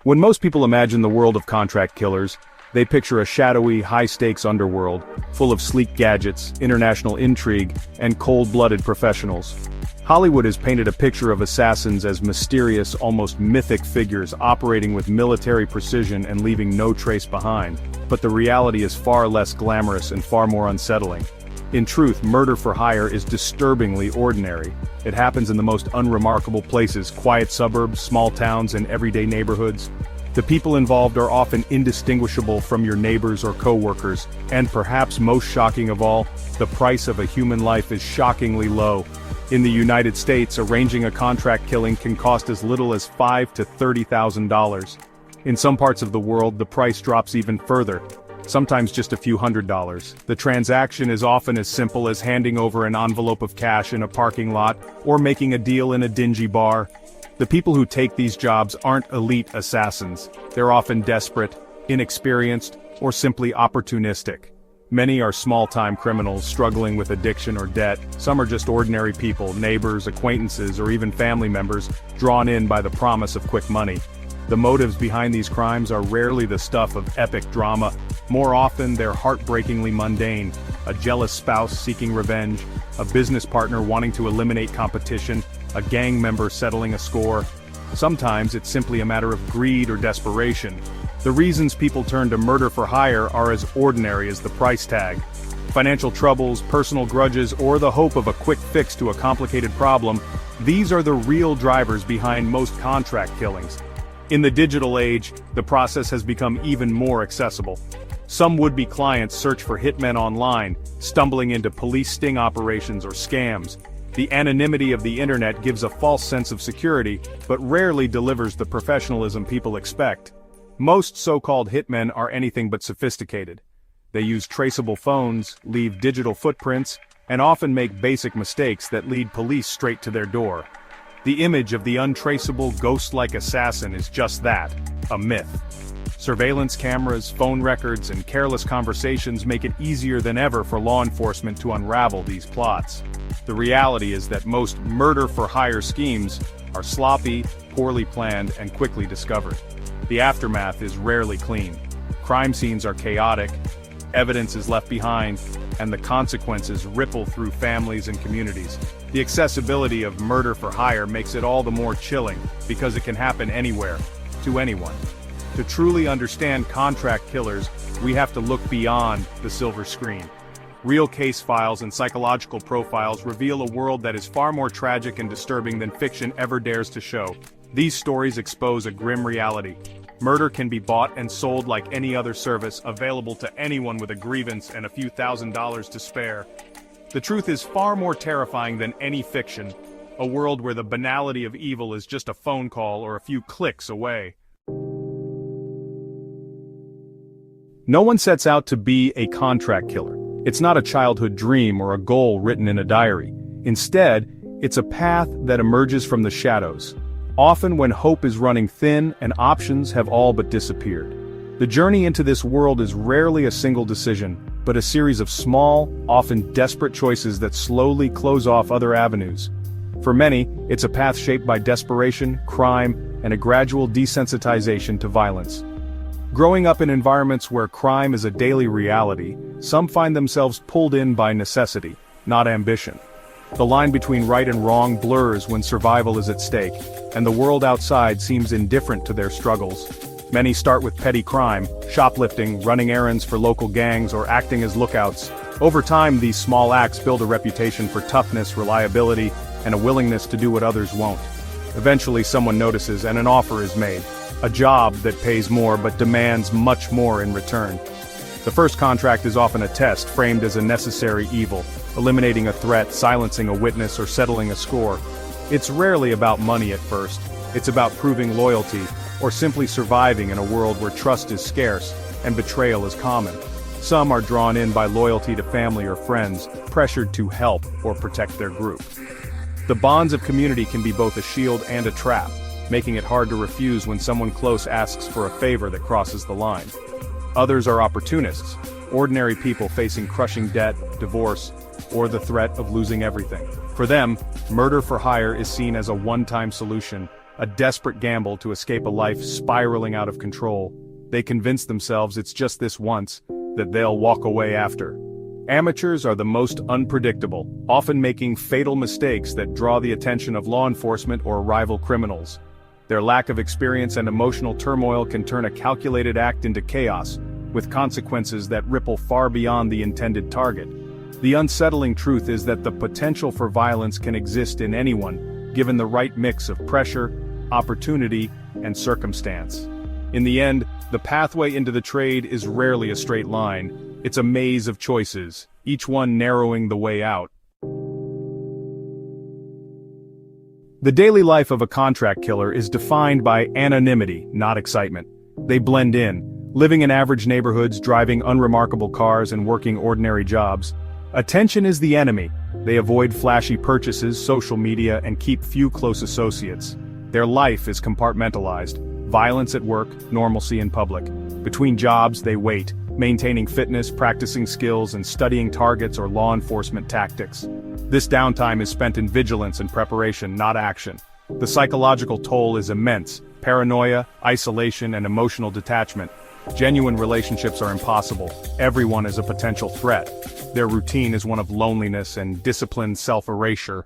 When most people imagine the world of contract killers, they picture a shadowy, high-stakes underworld, full of sleek gadgets, international intrigue, and cold-blooded professionals. Hollywood has painted a picture of assassins as mysterious, almost mythic figures operating with military precision and leaving no trace behind. But the reality is far less glamorous and far more unsettling. In truth, murder for hire is disturbingly ordinary. It happens in the most unremarkable places: quiet suburbs, small towns, and everyday neighborhoods. The people involved are often indistinguishable from your neighbors or co-workers, and perhaps most shocking of all, the price of a human life is shockingly low. In the United States, arranging a contract killing can cost as little as $5,000 to $30,000. In some parts of the world, the price drops even further, sometimes just a few $100s. The transaction is often as simple as handing over an envelope of cash in a parking lot, or making a deal in a dingy bar. The people who take these jobs aren't elite assassins. They're often desperate, inexperienced, or simply opportunistic. Many are small-time criminals struggling with addiction or debt. Some are just ordinary people, neighbors, acquaintances, or even family members, drawn in by the promise of quick money. The motives behind these crimes are rarely the stuff of epic drama. More often, they're heartbreakingly mundane: a jealous spouse seeking revenge, a business partner wanting to eliminate competition, a gang member settling a score. Sometimes it's simply a matter of greed or desperation. The reasons people turn to murder for hire are as ordinary as the price tag. Financial troubles, personal grudges, or the hope of a quick fix to a complicated problem, these are the real drivers behind most contract killings. In the digital age, the process has become even more accessible. Some would-be clients search for hitmen online, stumbling into police sting operations or scams. The anonymity of the internet gives a false sense of security, but rarely delivers the professionalism people expect. Most so-called hitmen are anything but sophisticated. They use traceable phones, leave digital footprints, and often make basic mistakes that lead police straight to their door. The image of the untraceable, ghost-like assassin is just that, a myth. Surveillance cameras, phone records, and careless conversations make it easier than ever for law enforcement to unravel these plots. The reality is that most murder-for-hire schemes are sloppy, poorly planned, and quickly discovered. The aftermath is rarely clean. Crime scenes are chaotic, evidence is left behind, and the consequences ripple through families and communities. The accessibility of murder for hire makes it all the more chilling, because it can happen anywhere, to anyone. To truly understand contract killers, we have to look beyond the silver screen. Real case files and psychological profiles reveal a world that is far more tragic and disturbing than fiction ever dares to show. These stories expose a grim reality. Murder can be bought and sold like any other service, available to anyone with a grievance and a few $1,000s to spare. The truth is far more terrifying than any fiction, a world where the banality of evil is just a phone call or a few clicks away. No one sets out to be a contract killer. It's not a childhood dream or a goal written in a diary. Instead, it's a path that emerges from the shadows, often when hope is running thin and options have all but disappeared. The journey into this world is rarely a single decision, but a series of small, often desperate choices that slowly close off other avenues. For many, it's a path shaped by desperation, crime, and a gradual desensitization to violence. Growing up in environments where crime is a daily reality, some find themselves pulled in by necessity, not ambition. The line between right and wrong blurs when survival is at stake, and the world outside seems indifferent to their struggles. Many start with petty crime, shoplifting, running errands for local gangs, or acting as lookouts. Over time, these small acts build a reputation for toughness, reliability, and a willingness to do what others won't. Eventually, someone notices and an offer is made. A job that pays more but demands much more in return. The first contract is often a test, framed as a necessary evil, eliminating a threat, silencing a witness, or settling a score. It's rarely about money at first. It's about proving loyalty, or simply surviving in a world where trust is scarce and betrayal is common. Some are drawn in by loyalty to family or friends, pressured to help or protect their group. The bonds of community can be both a shield and a trap, making it hard to refuse when someone close asks for a favor that crosses the line. Others are opportunists, ordinary people facing crushing debt, divorce, or the threat of losing everything. For them, murder for hire is seen as a one-time solution, a desperate gamble to escape a life spiraling out of control. They convince themselves it's just this once, that they'll walk away after. Amateurs are the most unpredictable, often making fatal mistakes that draw the attention of law enforcement or rival criminals. Their lack of experience and emotional turmoil can turn a calculated act into chaos, with consequences that ripple far beyond the intended target. The unsettling truth is that the potential for violence can exist in anyone, given the right mix of pressure, opportunity, and circumstance. In the end, the pathway into the trade is rarely a straight line. It's a maze of choices, each one narrowing the way out. The daily life of a contract killer is defined by anonymity, not excitement. They blend in, living in average neighborhoods, driving unremarkable cars, and working ordinary jobs. Attention is the enemy. They avoid flashy purchases, social media, and keep few close associates. Their life is compartmentalized. Violence at work, normalcy in public. Between jobs, they wait, maintaining fitness, practicing skills, and studying targets or law enforcement tactics. This downtime is spent in vigilance and preparation, not action. The psychological toll is immense: paranoia, isolation, and emotional detachment. Genuine relationships are impossible. Everyone is a potential threat. Their routine is one of loneliness and disciplined self-erasure.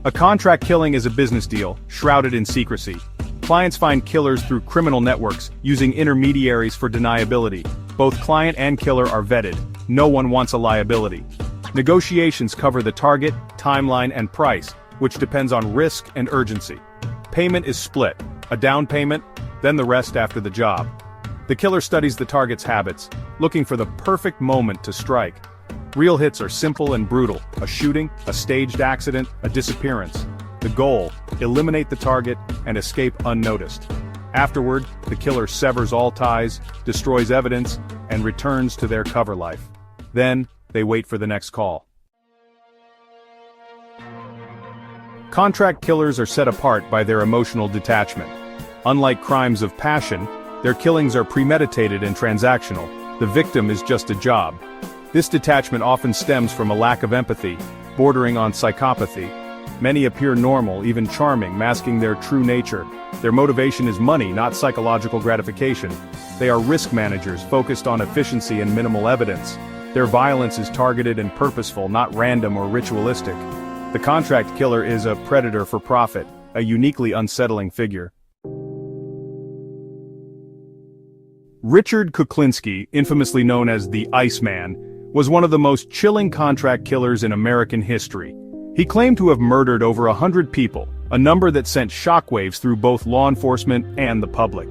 A contract killing is a business deal, shrouded in secrecy. Clients find killers through criminal networks, using intermediaries for deniability. Both client and killer are vetted. No one wants a liability. Negotiations cover the target, timeline, and price, which depends on risk and urgency. Payment is split, a down payment, then the rest after the job. The killer studies the target's habits, looking for the perfect moment to strike. Real hits are simple and brutal: a shooting, a staged accident, a disappearance. The goal: eliminate the target and escape unnoticed. Afterward, the killer severs all ties, destroys evidence, and returns to their cover life. Then, they wait for the next call. Contract killers are set apart by their emotional detachment. Unlike crimes of passion, their killings are premeditated and transactional. The victim is just a job. This detachment often stems from a lack of empathy, bordering on psychopathy. Many appear normal, even charming, masking their true nature. Their motivation is money, not psychological gratification. They are risk managers, focused on efficiency and minimal evidence. Their violence is targeted and purposeful, not random or ritualistic. The contract killer is a predator for profit, a uniquely unsettling figure. Richard Kuklinski, infamously known as the Iceman, was one of the most chilling contract killers in American history. He claimed to have murdered over 100 people, a number that sent shockwaves through both law enforcement and the public.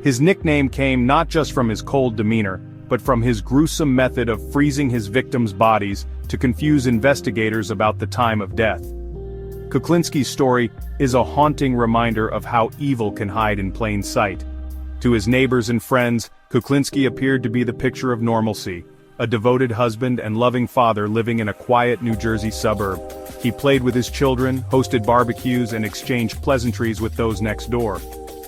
His nickname came not just from his cold demeanor, but from his gruesome method of freezing his victims' bodies to confuse investigators about the time of death. Kuklinski's story is a haunting reminder of how evil can hide in plain sight. To his neighbors and friends, Kuklinski appeared to be the picture of normalcy, a devoted husband and loving father living in a quiet New Jersey suburb. He played with his children, hosted barbecues, and exchanged pleasantries with those next door.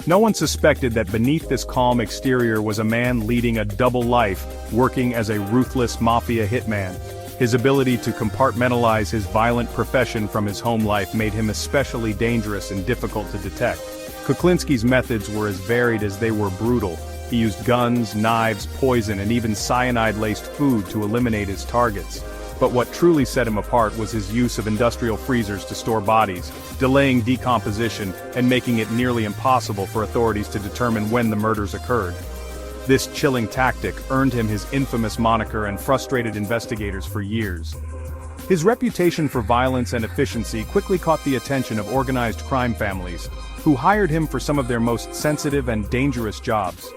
No one suspected that beneath this calm exterior was a man leading a double life, working as a ruthless mafia hitman. His ability to compartmentalize his violent profession from his home life made him especially dangerous and difficult to detect. Kuklinski's methods were as varied as they were brutal. He used guns, knives, poison, and even cyanide-laced food to eliminate his targets. But what truly set him apart was his use of industrial freezers to store bodies, delaying decomposition and making it nearly impossible for authorities to determine when the murders occurred. This chilling tactic earned him his infamous moniker and frustrated investigators for years. His reputation for violence and efficiency quickly caught the attention of organized crime families, who hired him for some of their most sensitive and dangerous jobs.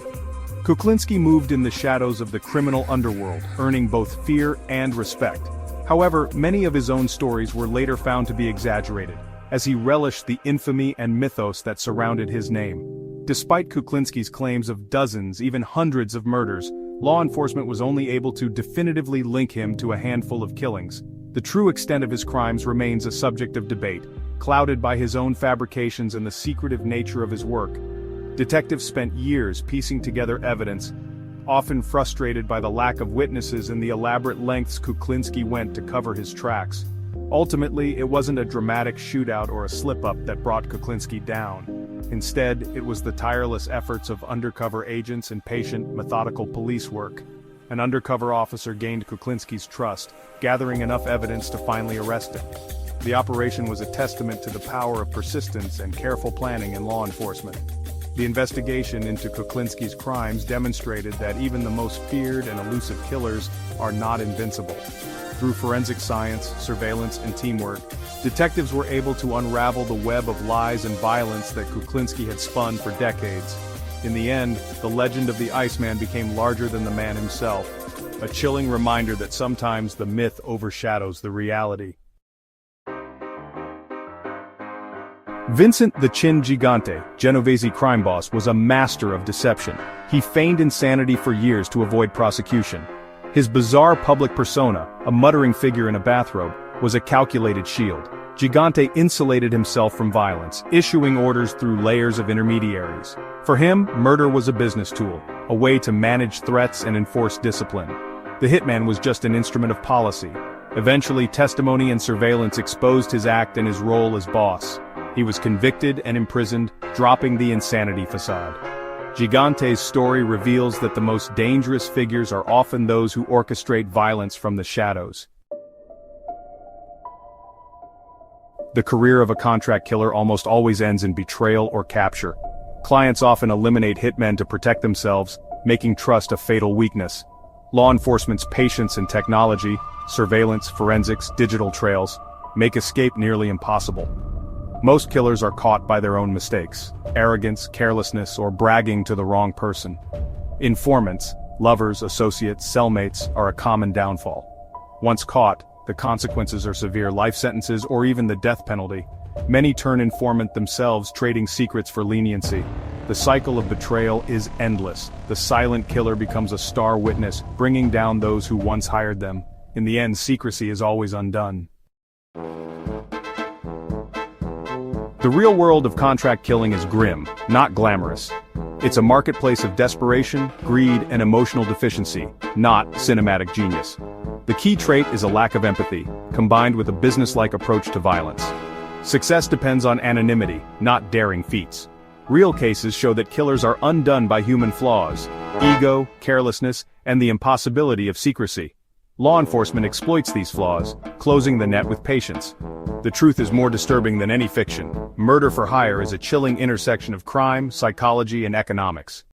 Kuklinski moved in the shadows of the criminal underworld, earning both fear and respect. However, many of his own stories were later found to be exaggerated, as he relished the infamy and mythos that surrounded his name. Despite Kuklinski's claims of dozens, even hundreds of murders, law enforcement was only able to definitively link him to a handful of killings. The true extent of his crimes remains a subject of debate, clouded by his own fabrications and the secretive nature of his work. Detectives spent years piecing together evidence, often frustrated by the lack of witnesses and the elaborate lengths Kuklinski went to cover his tracks. Ultimately, it wasn't a dramatic shootout or a slip-up that brought Kuklinski down. Instead, it was the tireless efforts of undercover agents and patient, methodical police work. An undercover officer gained Kuklinski's trust, gathering enough evidence to finally arrest him. The operation was a testament to the power of persistence and careful planning in law enforcement. The investigation into Kuklinski's crimes demonstrated that even the most feared and elusive killers are not invincible. Through forensic science, surveillance, and teamwork, detectives were able to unravel the web of lies and violence that Kuklinski had spun for decades. In the end, the legend of the Iceman became larger than the man himself, a chilling reminder that sometimes the myth overshadows the reality. Vincent the Chin Gigante, Genovese crime boss, was a master of deception. He feigned insanity for years to avoid prosecution. His bizarre public persona, a muttering figure in a bathrobe, was a calculated shield. Gigante insulated himself from violence, issuing orders through layers of intermediaries. For him, murder was a business tool, a way to manage threats and enforce discipline. The hitman was just an instrument of policy. Eventually, testimony and surveillance exposed his act and his role as boss. He was convicted and imprisoned, dropping the insanity facade. Gigante's story reveals that the most dangerous figures are often those who orchestrate violence from the shadows. The career of a contract killer almost always ends in betrayal or capture. Clients often eliminate hitmen to protect themselves, making trust a fatal weakness. Law enforcement's patience and technology, surveillance, forensics, digital trails, make escape nearly impossible. Most killers are caught by their own mistakes, arrogance, carelessness, or bragging to the wrong person. Informants, lovers, associates, cellmates are a common downfall. Once caught, the consequences are severe life sentences or even the death penalty. Many turn informant themselves, trading secrets for leniency. The cycle of betrayal is endless. The silent killer becomes a star witness, bringing down those who once hired them. In the end, secrecy is always undone. The real world of contract killing is grim, not glamorous. It's a marketplace of desperation, greed, and emotional deficiency, not cinematic genius. The key trait is a lack of empathy, combined with a business-like approach to violence. Success depends on anonymity, not daring feats. Real cases show that killers are undone by human flaws, ego, carelessness, and the impossibility of secrecy. Law enforcement exploits these flaws, closing the net with patience. The truth is more disturbing than any fiction. Murder for hire is a chilling intersection of crime, psychology, and economics.